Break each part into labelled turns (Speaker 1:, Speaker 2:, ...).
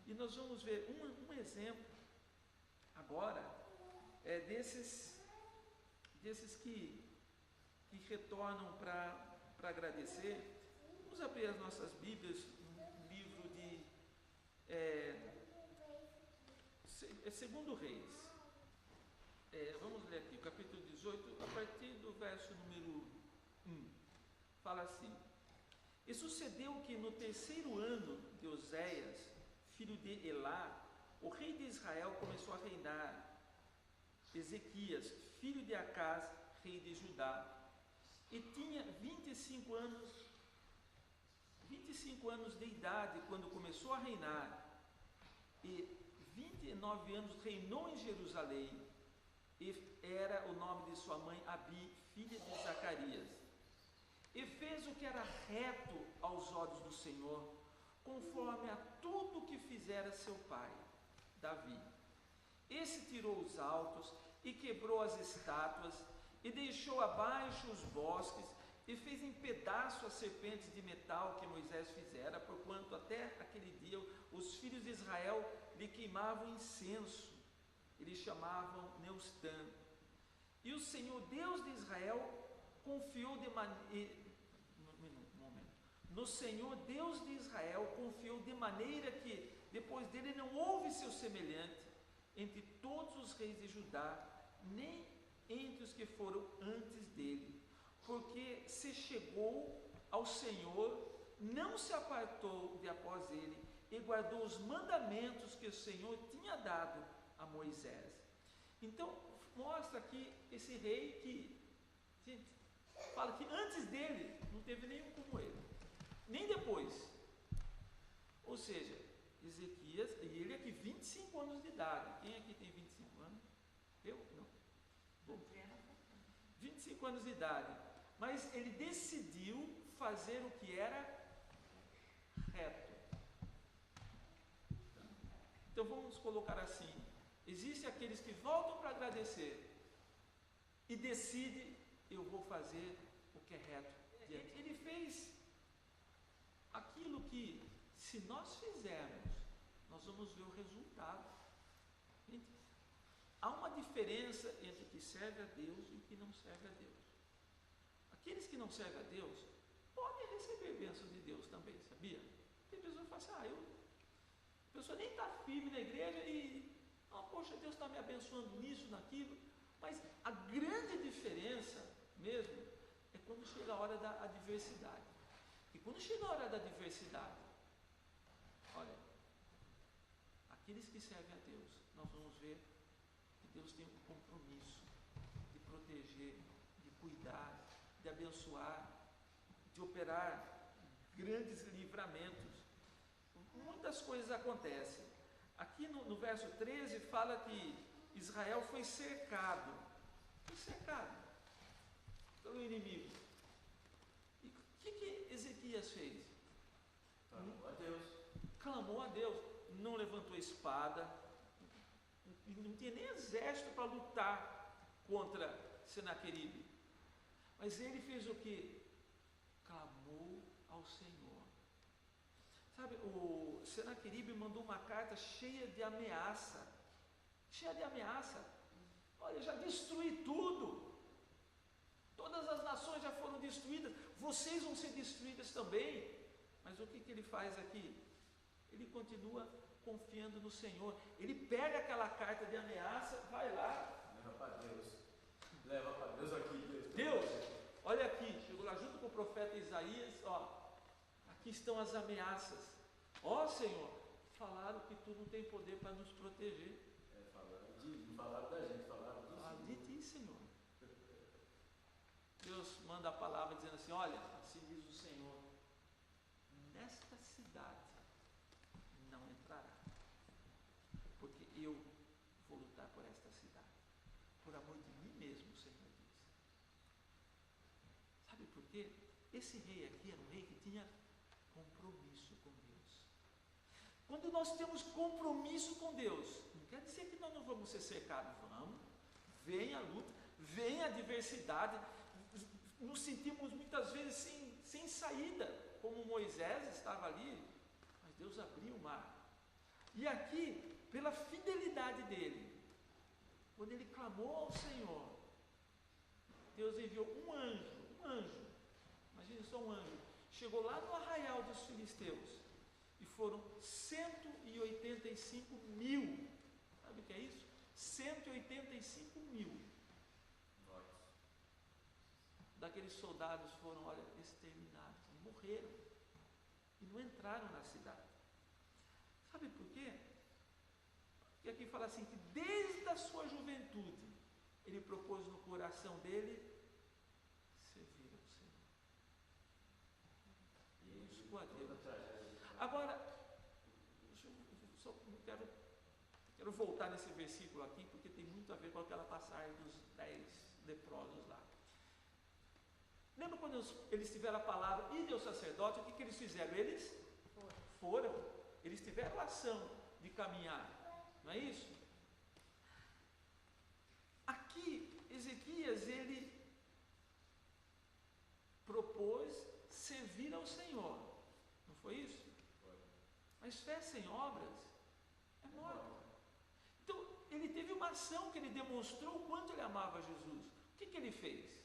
Speaker 1: E nós vamos ver um exemplo agora desses que retornam para agradecer. Vamos abrir as nossas Bíblias no livro de Segundo Reis. Vamos ler aqui o capítulo 18, a partir do verso número 1. Fala assim: E sucedeu que no terceiro ano de Oséias, filho de Elá, o rei de Israel começou a reinar. Ezequias, filho de Acás, rei de Judá, e tinha 25 anos de idade quando começou a reinar, e 29 anos reinou em Jerusalém, e era o nome de sua mãe Abi, filha de Zacarias. E fez o que era reto aos olhos do Senhor, conforme a tudo o que fizera seu pai, Davi. Esse tirou os altos e quebrou as estátuas, e deixou abaixo os bosques, e fez em pedaço as serpentes de metal que Moisés fizera, porquanto até aquele dia os filhos de Israel lhe queimavam incenso, eles chamavam Neustã. E o Senhor Deus de Israel confiou no Senhor Deus de Israel confiou de maneira que depois dele não houve seu semelhante entre todos os reis de Judá, nem entre os que foram antes dele, porque se chegou ao Senhor, não se apartou de após ele, e guardou os mandamentos que o Senhor tinha dado a Moisés. Então mostra aqui esse rei que, gente, fala que antes dele não teve nenhum como ele, nem depois. Ou seja, Ezequias, e ele aqui 25 anos de idade. Quem aqui tem 25 anos? Eu? Não. Bom, 25 anos de idade. Mas ele decidiu fazer o que era reto. Então vamos colocar assim: existem aqueles que voltam para agradecer e decidem, eu vou fazer o que é reto. Ele fez aquilo que, se nós fizermos, nós vamos ver o resultado. Gente, há uma diferença entre o que serve a Deus e o que não serve a Deus. Aqueles que não servem a Deus podem receber bênção de Deus também, sabia? Tem pessoas que falam assim: a pessoa nem está firme na igreja e, poxa, Deus está me abençoando nisso, naquilo. Mas a grande diferença mesmo é quando chega a hora da adversidade. E quando chega a hora da adversidade, olha, aqueles que servem a Deus, nós vamos ver que Deus tem um compromisso de proteger, de cuidar, de abençoar, de operar grandes livramentos. Muitas coisas acontecem. Aqui no verso 13 fala que Israel foi cercado pelo inimigo. E o que Ezequias fez? Clamou a Deus, não levantou espada, não tinha nem exército para lutar contra Senaqueribe, mas ele fez o que? Clamou ao Senhor. Sabe, o Senaqueribe mandou uma carta cheia de ameaça, olha, já destruí tudo, todas as nações já foram destruídas, vocês vão ser destruídas também. Mas o que ele faz aqui? Ele continua confiando no Senhor. Ele pega aquela carta de ameaça, vai lá,
Speaker 2: leva para Deus aqui.
Speaker 1: Deus, olha aqui, chegou lá junto com o profeta Isaías, aqui estão as ameaças. Senhor, falaram que tu não tem poder para nos proteger.
Speaker 2: Falaram da gente, falaram
Speaker 1: de ti, Senhor. Deus manda a palavra dizendo assim: olha, assim diz o Senhor, nesta cidade não entrará, porque eu vou lutar por esta cidade, por amor de mim mesmo, o Senhor diz. Sabe por quê? Esse rei aqui era um rei que tinha compromisso com Deus. Quando nós temos compromisso com Deus, não quer dizer que nós não vamos ser cercados. Vamos, vem a luta, vem a adversidade, nos sentimos muitas vezes sem saída, como Moisés estava ali, mas Deus abriu o mar. E aqui, pela fidelidade dele, quando ele clamou ao Senhor, Deus enviou um anjo, imagine só um anjo, chegou lá no arraial dos filisteus, e foram 185 mil, sabe o que é isso? 185 mil daqueles soldados foram, olha, exterminados, morreram, e não entraram na cidade. Sabe por quê? Porque aqui fala assim, que desde a sua juventude, ele propôs no coração dele servir ao Senhor. Buscou a Deus. Agora, quero voltar nesse versículo aqui, porque tem muito a ver com aquela passagem dos 10 leprosos lá. Lembra quando eles tiveram a palavra, ide ao sacerdote, o que eles fizeram? Eles foram. Eles tiveram a ação de caminhar, não é isso? Aqui, Ezequias, ele propôs servir ao Senhor, não foi isso? Mas fé sem obras é morta. Então, ele teve uma ação que ele demonstrou o quanto ele amava Jesus. O que ele fez?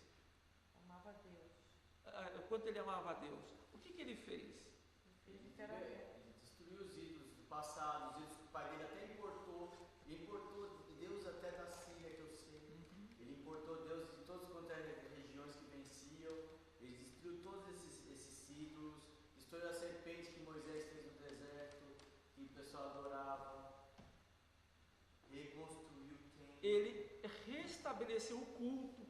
Speaker 3: Amava a Deus.
Speaker 1: O quanto ele amava a Deus. O que ele fez?
Speaker 2: Ele destruiu os ídolos do passado, os ídolos que o pai dele até importou. Ele importou Deus até da Síria, que eu sei. Ele importou Deus de todas as regiões que venciam. Ele destruiu todos esses ídolos. Destruiu a serpente que Moisés fez no deserto, que o pessoal adorava. Reconstruiu o templo.
Speaker 1: Ele restabeleceu o culto.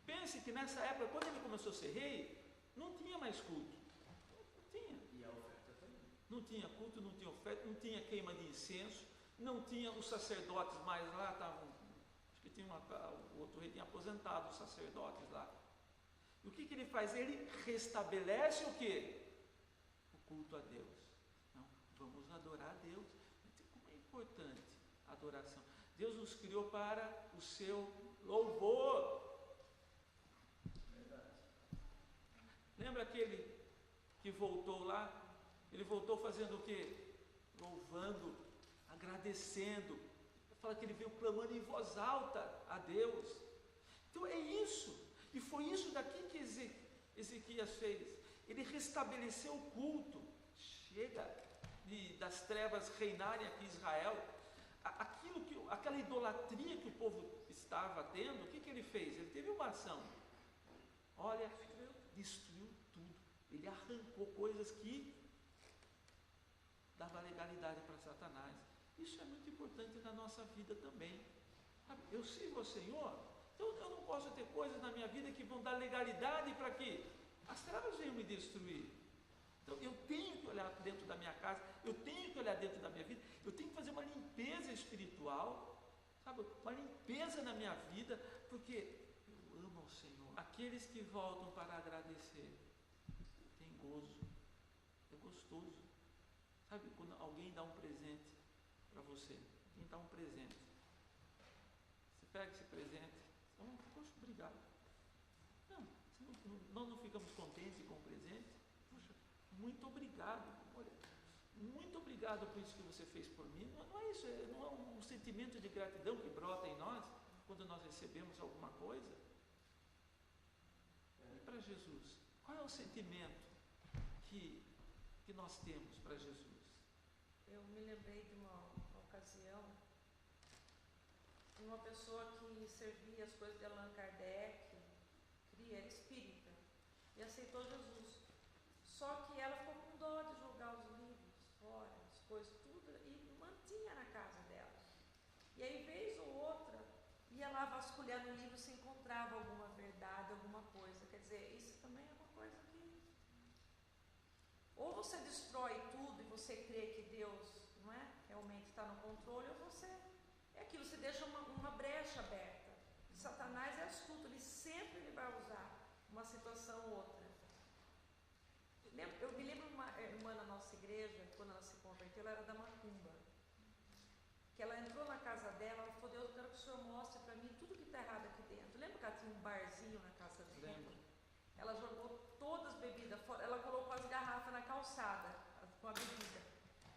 Speaker 1: Pense que nessa época, quando ele começou a ser rei, não tinha mais culto. Não tinha.
Speaker 2: E a oferta também.
Speaker 1: Não tinha culto, não tinha oferta, não tinha queima de incenso, não tinha os sacerdotes mais lá, estavam. Acho que tinha o outro rei tinha aposentado os sacerdotes lá. E o que ele faz? Ele restabelece o quê? O culto a Deus. Não, vamos adorar a Deus. Como é importante a adoração. Deus nos criou para o seu louvor. Lembra aquele que voltou lá? Ele voltou fazendo o quê? Louvando, agradecendo. Fala que ele veio clamando em voz alta a Deus. Então é isso. E foi isso daqui que Ezequias fez. Ele restabeleceu o culto. Chega das trevas reinarem aqui em Israel. Aquela idolatria que o povo estava tendo, o que ele fez? Ele teve uma ação. Olha, destruiu tudo. Ele arrancou coisas que dava legalidade para Satanás. Isso é muito importante na nossa vida também. Eu sirvo ao Senhor, então eu não posso ter coisas na minha vida que vão dar legalidade para que as trevas venham me destruir. Então eu tenho que olhar dentro da minha casa, eu tenho que olhar dentro da minha vida, eu tenho que fazer uma limpeza espiritual, sabe? Uma limpeza na minha vida, porque eu amo ao Senhor. Aqueles que voltam para agradecer, tem gozo, é gostoso. Sabe quando alguém dá um presente para você? Alguém dá um presente. Você pega esse presente, poxa, obrigado. Nós não ficamos contentes com o presente. Poxa, muito obrigado. Olha, muito obrigado por isso que você fez por mim. Não é isso, não é um sentimento de gratidão que brota em nós quando nós recebemos alguma coisa. E para Jesus, qual é o sentimento que nós temos para Jesus?
Speaker 3: Eu me lembrei de uma ocasião de uma pessoa que servia as coisas de Allan Kardec, era espírita, e aceitou Jesus. Só que ela ficou com dó de jogar os livros fora, as coisas, tudo, e mantinha na casa dela. E aí, vez ou outra, ia lá vasculhar no livro se encontrava alguma verdade, alguma coisa. Quer dizer, isso também é uma coisa que... Ou você destrói tudo e você crê que Deus, não é, realmente está no controle, ou você... É aquilo, você deixa uma brecha aberta. Satanás é astuto, ele sempre vai usar uma situação ou outra. Eu me lembro de uma irmã na nossa igreja, quando ela se converteu, ela era da Macumba. Que ela entrou na casa dela, ela falou: Deus, eu quero que o Senhor mostre para mim tudo que está errado aqui dentro. Lembra que ela tinha um barzinho na casa dela?
Speaker 1: Lembro.
Speaker 3: Ela jogou todas as bebidas fora, ela colocou as garrafas na calçada com a bebida.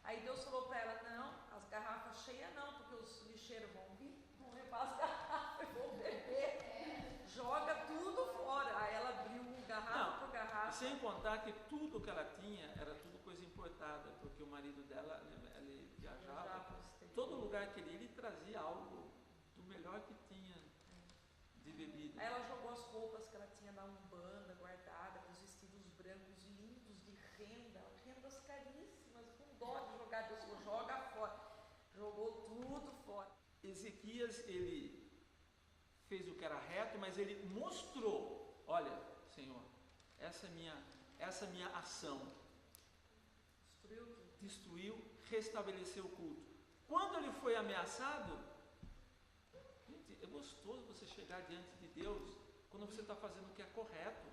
Speaker 3: Aí Deus falou para ela: não, as cheiros vão vir, vão levar as garrafas e vão beber. Joga tudo fora. Aí ela abriu garrafa por garrafa.
Speaker 1: Sem contar que tudo que ela tinha era tudo coisa importada, porque o marido dela, ele viajava. Todo lugar que ele trazia algo do melhor que tinha de bebida.
Speaker 3: Aí ela jogou as roupas que ela tinha na Umbanda guardada, os vestidos brancos lindos de renda, rendas caríssimas, com dó de jogar, Deus falou, joga fora. Jogou tudo fora.
Speaker 1: Ezequias, ele fez o que era reto, mas ele mostrou, olha, Senhor, essa é minha ação. Destruiu, restabeleceu o culto. Quando ele foi ameaçado, gente, é gostoso você chegar diante de Deus quando você está fazendo o que é correto.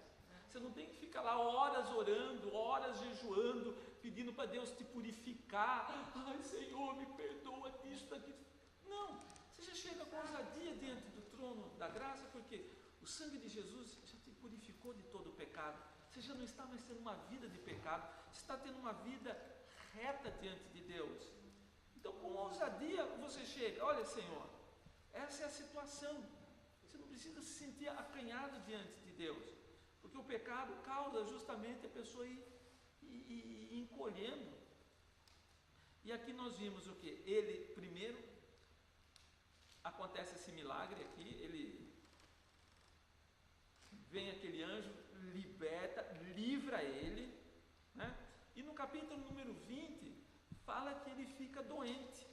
Speaker 1: Você não tem que ficar lá horas orando, horas jejuando, pedindo para Deus te purificar. Ai, Senhor, me perdoa disso, daquilo. Não, você já chega com ousadia diante do trono da graça, porque o sangue de Jesus já te purificou de todo o pecado. Você já não está mais tendo uma vida de pecado, você está tendo uma vida reta diante de Deus. Então, com ousadia, você chega, olha, Senhor, essa é a situação. Você não precisa se sentir acanhado diante de Deus, porque o pecado causa justamente a pessoa ir encolhendo. E aqui nós vimos o que? Ele, primeiro, acontece esse milagre aqui, ele vem aquele anjo, liberta, livra ele, né? E no capítulo número 20, fala que ele fica doente.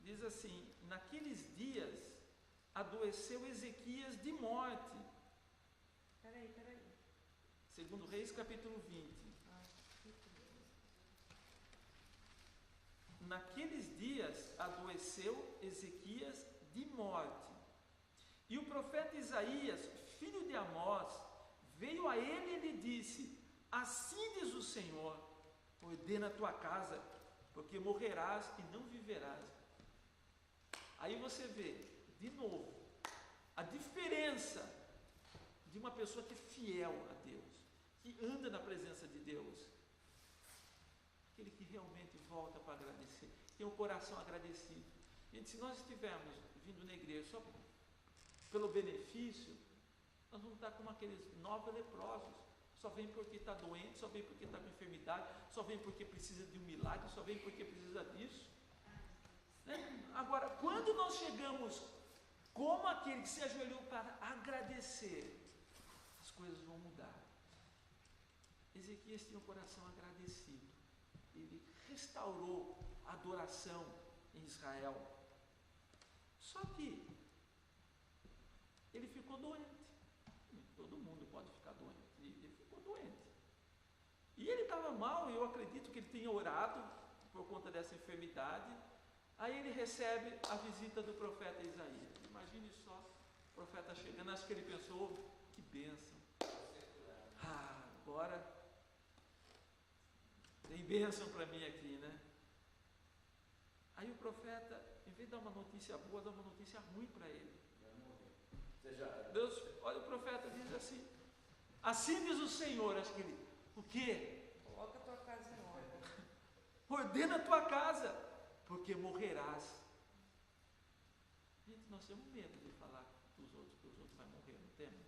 Speaker 1: Diz assim, naqueles dias adoeceu Ezequias de morte.
Speaker 3: Peraí.
Speaker 1: Segundo Reis, capítulo 20. Naqueles dias adoeceu Ezequias de morte. E o profeta Isaías, filho de Amós, veio a ele e lhe disse: assim diz o Senhor, ordena a tua casa, porque morrerás e não viverás. Aí você vê, de novo, a diferença de uma pessoa que é fiel a Deus, que anda na presença de Deus, aquele que realmente volta para agradecer, tem um coração agradecido. Gente, se nós estivermos vindo na igreja só pelo benefício, nós vamos estar como aqueles 9 leprosos, só vem porque está doente, só vem porque está com enfermidade, só vem porque precisa de um milagre, só vem porque precisa disso, né? Agora, quando nós chegamos como aquele que se ajoelhou para agradecer, as coisas vão mudar. Ezequias tinha um coração agradecido, ele restaurou a adoração em Israel. Só que ele ficou doente. Todo mundo pode ficar doente. E ele ficou doente. E ele estava mal, eu acredito que ele tenha orado por conta dessa enfermidade. Aí ele recebe a visita do profeta Isaías. Imagine só, o profeta chegando, acho que ele pensou, que bênção. Agora tem bênção para mim aqui, né? Aí o profeta, em vez de dar uma notícia boa, dá uma notícia ruim para ele. Deus, olha, o profeta diz assim diz o Senhor, acho que ele, o quê?
Speaker 3: Coloca a tua casa em ordem.
Speaker 1: Ordena a tua casa, porque morrerás. Gente, nós temos medo de falar dos outros, que os outros vão morrer, não temos?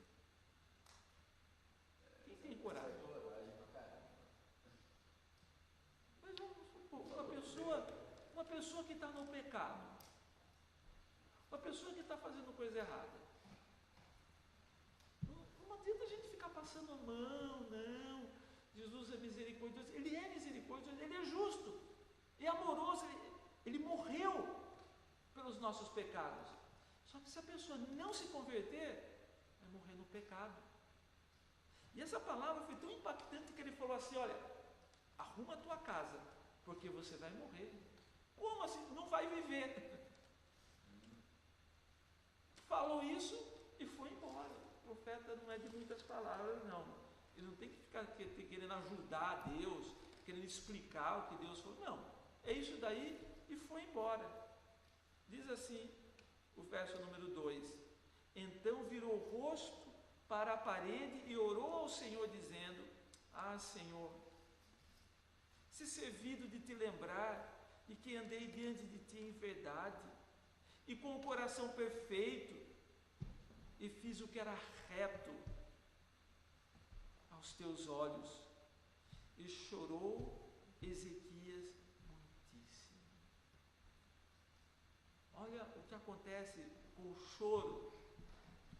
Speaker 1: Quem tem coragem? Mas vamos supor, uma pessoa que está no pecado, uma pessoa que está fazendo coisa errada, não adianta a gente ficar passando a mão, não, Jesus é misericordioso, Ele é misericordioso, Ele é justo, é amoroso, Ele morreu pelos nossos pecados. Só que se a pessoa não se converter, vai morrer no pecado. E essa palavra foi tão impactante que ele falou assim: olha, arruma a tua casa, porque você vai morrer. Como assim? Não vai viver. Falou isso e foi embora. O profeta não é de muitas palavras, não. Ele não tem que ficar querendo ajudar a Deus, querendo explicar o que Deus falou. Não, é isso daí e foi embora. Diz assim o verso número 2: então virou o rosto para a parede e orou ao Senhor, dizendo: ah, Senhor, se servido de te lembrar e que andei diante de ti em verdade, e com o coração perfeito, e fiz o que era reto aos teus olhos. E chorou Ezequias muitíssimo. Olha o que acontece com o choro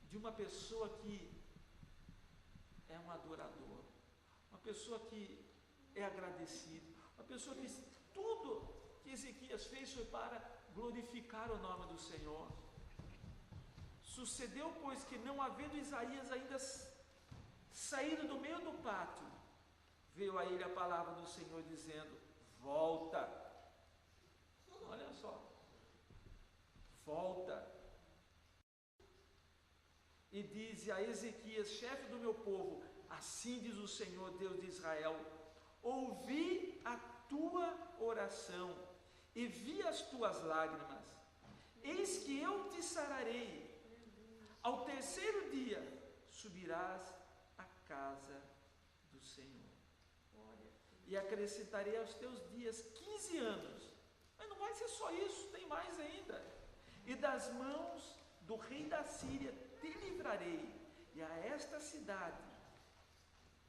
Speaker 1: de uma pessoa que é um adorador, uma pessoa que é agradecido, uma pessoa que tudo que Ezequias fez foi para glorificar o nome do Senhor. Sucedeu, pois, que não havendo Isaías ainda saído do meio do pátio, veio a ele a palavra do Senhor dizendo: volta. Olha só, volta. E dize a Ezequias, chefe do meu povo: assim diz o Senhor Deus de Israel, ouvi a tua oração e vi as tuas lágrimas, eis que eu te sararei. Ao terceiro dia subirás à casa do Senhor, e acrescentarei aos teus dias 15 anos. Mas não vai ser só isso, tem mais ainda. E das mãos do rei da Síria te livrarei, e a esta cidade,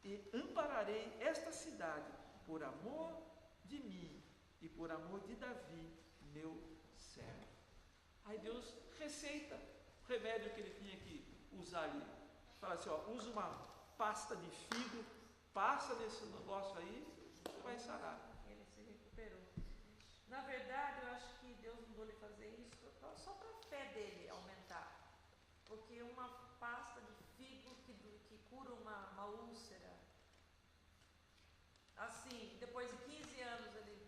Speaker 1: e ampararei esta cidade por amor de mim e por amor de Davi, meu servo. Aí Deus receita o remédio que ele tinha que usar ali. Fala assim, usa uma pasta de figo, passa nesse negócio aí, você vai sarar.
Speaker 3: Ele se recuperou. Na verdade, eu acho que Deus mandou ele fazer isso só para a fé dele aumentar. Porque uma pasta de figo que cura uma úlcera, assim, depois de 15 anos ele...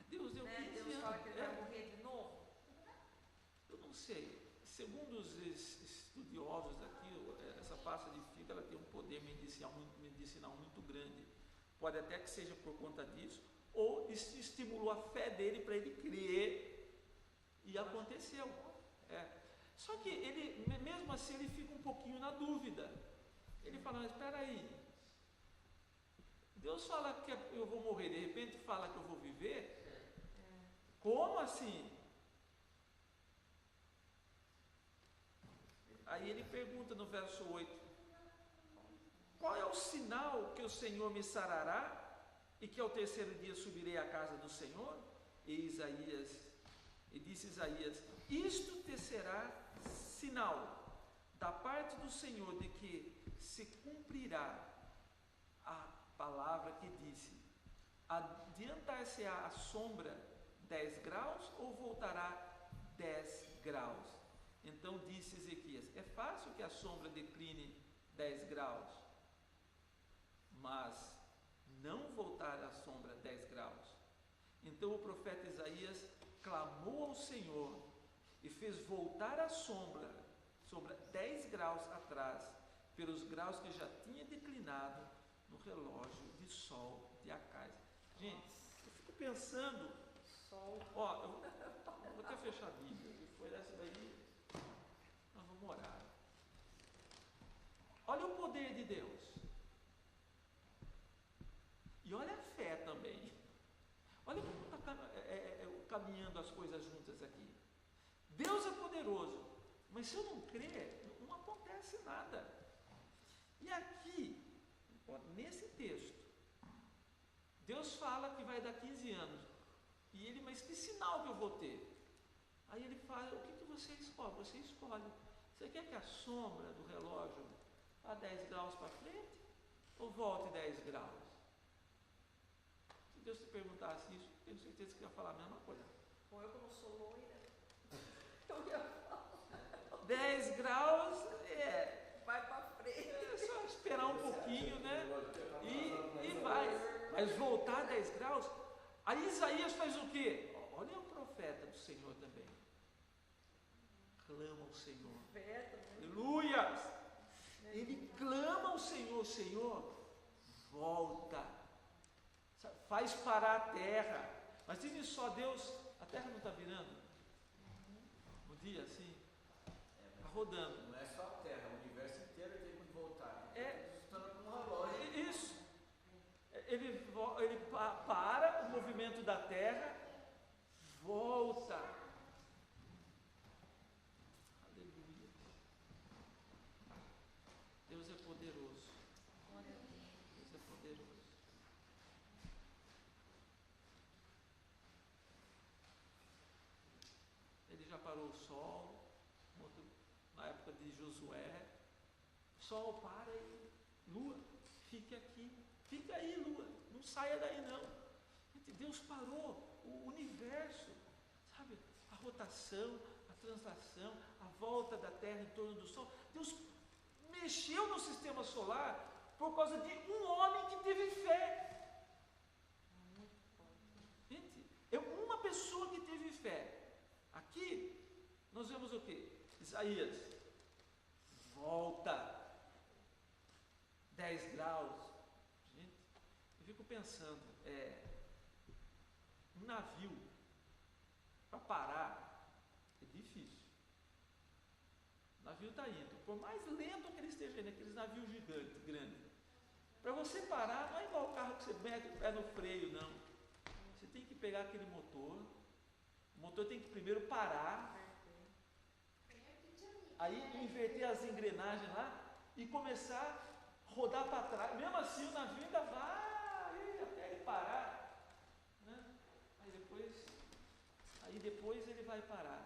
Speaker 1: Deus deu 15 anos.
Speaker 3: Deus fala que ele vai morrer de novo.
Speaker 1: Eu não sei. Segundo os estudiosos aqui, essa pasta de figo ela tem um poder medicinal muito grande. Pode até que seja por conta disso, ou isso estimulou a fé dele para ele crer, e aconteceu. Só que ele, mesmo assim, ele fica um pouquinho na dúvida. Ele fala, mas espera aí, Deus fala que eu vou morrer, de repente fala que eu vou viver? Como assim? Aí ele pergunta no verso 8, qual é o sinal que o Senhor me sarará e que ao terceiro dia subirei à casa do Senhor? E disse Isaías, isto te será sinal da parte do Senhor de que se cumprirá a palavra que disse, adiantar-se-á a sombra 10 graus ou voltará 10 graus? Então disse Ezequias, é fácil que a sombra decline 10 graus, mas não voltar a sombra 10 graus. Então o profeta Isaías clamou ao Senhor e fez voltar a sombra 10 graus atrás, pelos graus que já tinha declinado no relógio de sol de Acais. Gente, eu fico pensando, eu vou até fechar a Bíblia, depois dessa daí nós vamos orar. Olha o poder de Deus. E olha a fé também. Olha como está caminhando as coisas juntas aqui. Deus é poderoso, mas se eu não crer, não acontece nada. E aqui, nesse texto, Deus fala que vai dar 15 anos. E ele, mas que sinal que eu vou ter? Aí ele fala, o que você escolhe? Você escolhe. Você quer que a sombra do relógio vá 10 graus para frente ou volte 10 graus? Se Deus te perguntasse isso, tenho certeza que ia falar a mesma coisa.
Speaker 3: Ou eu que não sou loira, eu ia falar.
Speaker 1: 10 graus
Speaker 3: vai para frente.
Speaker 1: É só esperar um pouquinho, né? E vai. Mas voltar 10 graus. Aí Isaías faz o quê? Olha o profeta do Senhor também. Clama ao Senhor. Aleluia! Ele clama ao Senhor, Senhor, volta. Faz parar a terra. Mas diz só, Deus, a terra não está virando? Um dia assim? Está rodando.
Speaker 2: Não é só a terra, o universo inteiro tem que voltar.
Speaker 1: Isso. Ele para o movimento da terra volta. Aleluia. Deus é poderoso. Deus é poderoso. Ele já parou o sol, na época de Josué. Sol para e lua, fique aqui. Fica aí, lua, não saia daí não. Deus parou o universo, sabe? A rotação, a translação, a volta da Terra em torno do Sol. Deus mexeu no sistema solar por causa de um homem que teve fé. Gente, é uma pessoa que teve fé. Aqui nós vemos o quê? Isaías, volta 10 graus. Gente, eu fico pensando, um navio para parar é difícil. O navio está indo, por mais lento que ele esteja indo, aqueles navios gigantes, grandes. Para você parar, não é igual o carro que você mete o pé no freio, não. Você tem que pegar aquele motor, o motor tem que primeiro parar, aí inverter as engrenagens lá e começar a rodar para trás. Mesmo assim, o navio ainda vai até ele parar. Aí depois ele vai parar.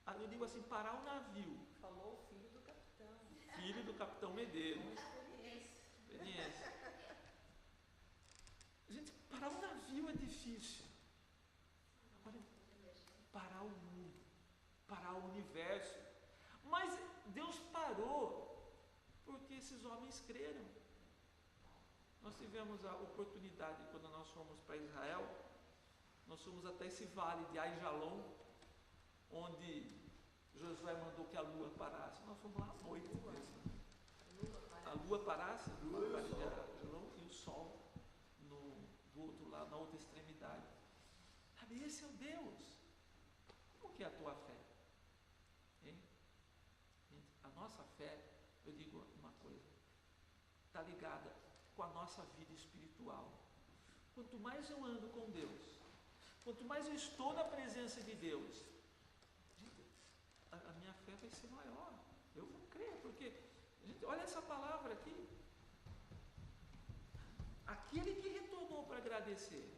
Speaker 1: Aí eu digo assim, parar o navio.
Speaker 3: Falou o filho do capitão.
Speaker 1: Filho do capitão Medeiros.
Speaker 3: Experiência.
Speaker 1: Gente, parar o navio é difícil. Agora, parar o mundo, parar o universo. Mas Deus parou porque esses homens creram. Nós tivemos a oportunidade, quando nós fomos para Israel, nós fomos até esse vale de Aijalon, onde Josué mandou que a lua parasse. Nós fomos lá à noite mesmo. A lua parasse no vale de Aijalon e o sol do outro lado, na outra extremidade. Sabe, esse é o Deus. Como que é a tua fé? Hein? A nossa fé, eu digo uma coisa, está ligada com a nossa vida espiritual. Quanto mais eu ando com Deus, quanto mais eu estou na presença de Deus, gente, a minha fé vai ser maior. Eu vou crer, porque, gente, olha essa palavra aqui. Aquele que retornou para agradecer,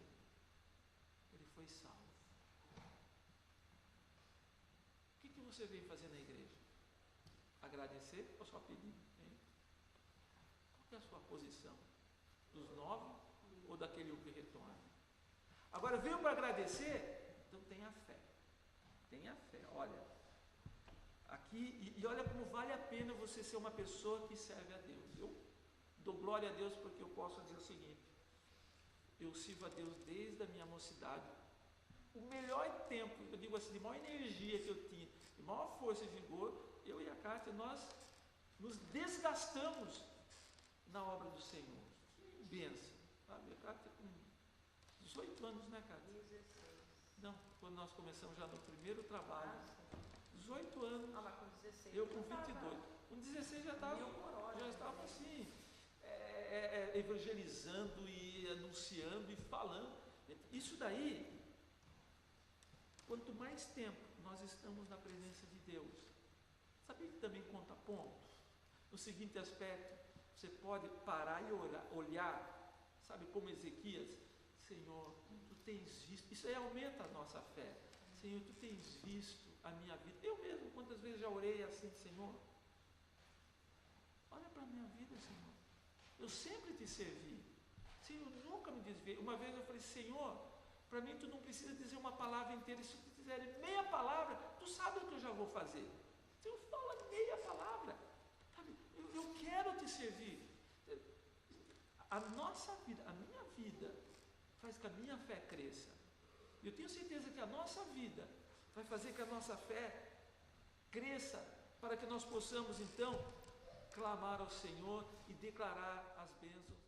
Speaker 1: ele foi salvo. O que você veio fazer na igreja? Agradecer ou só pedir? Hein? Qual que é a sua posição? Dos 9 ou daquele que retorna? Agora, veio para agradecer? Então tenha fé. Tenha fé. Olha, aqui, e olha como vale a pena você ser uma pessoa que serve a Deus. Eu dou glória a Deus porque eu posso dizer o seguinte: eu sirvo a Deus desde a minha mocidade. O melhor tempo, eu digo assim, de maior energia que eu tinha, de maior força e vigor, eu e a Kátia, nós nos desgastamos na obra do Senhor. Que bênção. Sabe? A Kátia com 18 anos, né, Kátia?
Speaker 3: 16.
Speaker 1: Não, quando nós começamos já no primeiro trabalho. 18 anos.
Speaker 3: Ah, mas com 16.
Speaker 1: Eu com 22. Com 16 já estava assim, evangelizando e anunciando e falando. Isso daí, quanto mais tempo nós estamos na presença de Deus, sabia que também conta ponto? No seguinte aspecto, você pode parar e olhar, sabe, como Ezequias: Senhor, tu tens visto, isso aí aumenta a nossa fé. Senhor, tu tens visto a minha vida. Eu mesmo, quantas vezes já orei assim: Senhor, olha para a minha vida, Senhor. Eu sempre te servi. Senhor, nunca me desviei. Uma vez eu falei: Senhor, para mim tu não precisa dizer uma palavra inteira. Se tu quiser meia palavra, tu sabe o que eu já vou fazer. Senhor, fala meia palavra. Sabe? Eu quero te servir. A nossa vida, a minha vida, faz que a minha fé cresça. Eu tenho certeza que a nossa vida vai fazer que a nossa fé cresça, para que nós possamos então clamar ao Senhor e declarar as bênçãos